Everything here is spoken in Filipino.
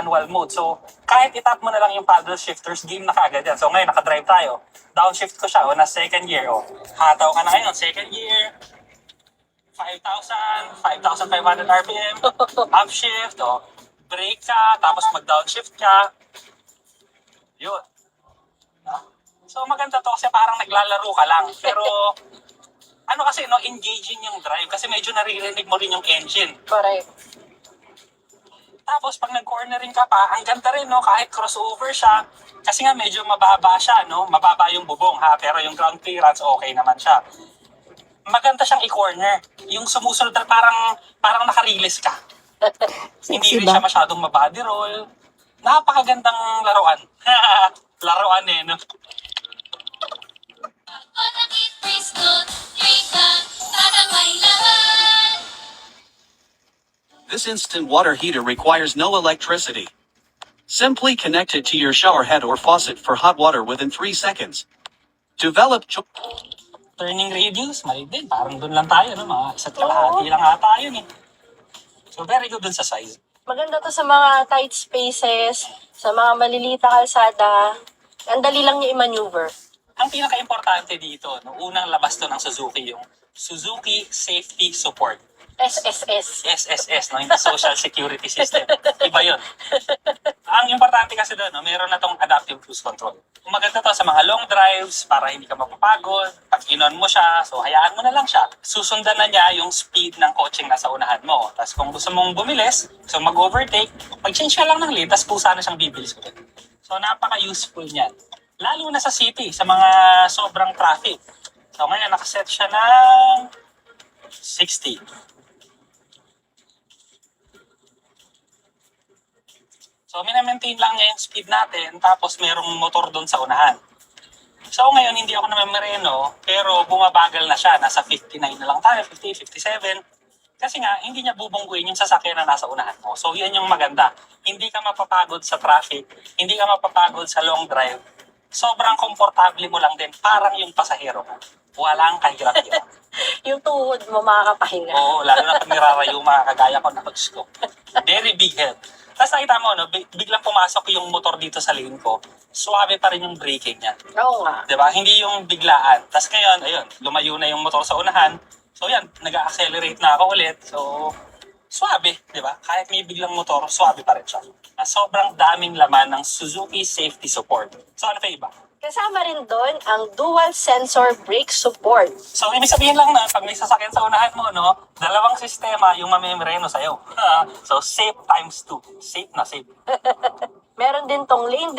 manual mode. So, kahit itap mo na lang yung paddle shifters, game na kaagad yan. So, ngayon, nakadrive tayo. Downshift ko siya, na second gear, Hataw ka na ngayon, second gear. 5,000, 5,500 RPM. Upshift, brake ka, tapos mag-downshift ka. Yun. So, maganda to kasi parang naglalaro ka lang. Pero, ano kasi, engaging yung drive. Kasi medyo naririnig mo rin yung engine. Correct. Tapos pag nag-cornering ka pa, ang ganda rin, kahit crossover siya. Kasi nga medyo mababa siya, mababa yung bubong, pero yung ground clearance, okay naman siya. Maganda siyang i-corner. Yung sumusunod na parang naka-release ka. Hindi rin siya masyadong mabody roll. Napakagandang laruan. Laruan no? This instant water heater requires no electricity. Simply connect it to your shower head or faucet for hot water within 3 seconds. Develop Turning radius, mali din. Parang dun lang tayo, mga isa't kalahati lang ata yun So very good dun sa size. Maganda to sa mga tight spaces, sa mga malilita kalsada. Ang dali lang niya i-maneuver. Ang pinaka-importante dito, unang labas to ng Suzuki, yung Suzuki Safety Support. SSS. SSS, yung Social Security System. Iba yun. Ang importante kasi doon, meron na tong adaptive cruise control. Maganda to sa mga long drives para hindi ka mapapagod. Pag inon mo siya, so hayaan mo na lang siya. Susundan na niya yung speed ng coaching nasa unahan mo. Tapos kung gusto mong bumilis, so mag-overtake, mag-change ka lang ng lane, tapos pusa na siyang bibilis ulit. So napaka-useful niyan. Lalo na sa city, sa mga sobrang traffic. So ngayon, nakaset siya ng 60. So, minamaintain lang niya yung speed natin, tapos merong motor doon sa unahan. So, ngayon, hindi ako namamereno, pero bumabagal na siya. Nasa 59 na lang tayo, 50, 57. Kasi nga, hindi niya bubungguin yung sasakyan na nasa unahan mo. So, yan yung maganda. Hindi ka mapapagod sa traffic, hindi ka mapapagod sa long drive. Sobrang komportable mo lang din, parang yung pasahero mo. Walang kahirap-hirap. Yung tuhod mo makakapahinga. Oo, lalo na pag nirarayo, makakagaya ko na pag-scoop. Very big help. Tapos nakita mo, biglang pumasok yung motor dito sa lane ko. Suwabe pa rin yung braking niya. Oo nga. Diba? Hindi yung biglaan. Tapos ngayon, ayun, lumayo na yung motor sa unahan. So yan, nag-accelerate na ako ulit. So, suwabe, diba? Kahit may biglang motor, suwabe pa rin siya. Sobrang daming laman ng Suzuki Safety Support. So ano pa iba? Kasama rin doon ang dual sensor brake support. So, ibig sabihin lang na pag may sasakyan sa unahan mo, dalawang sistema yung mamemreno sa'yo. So, safe times 2. Safe na safe. Meron din tong lane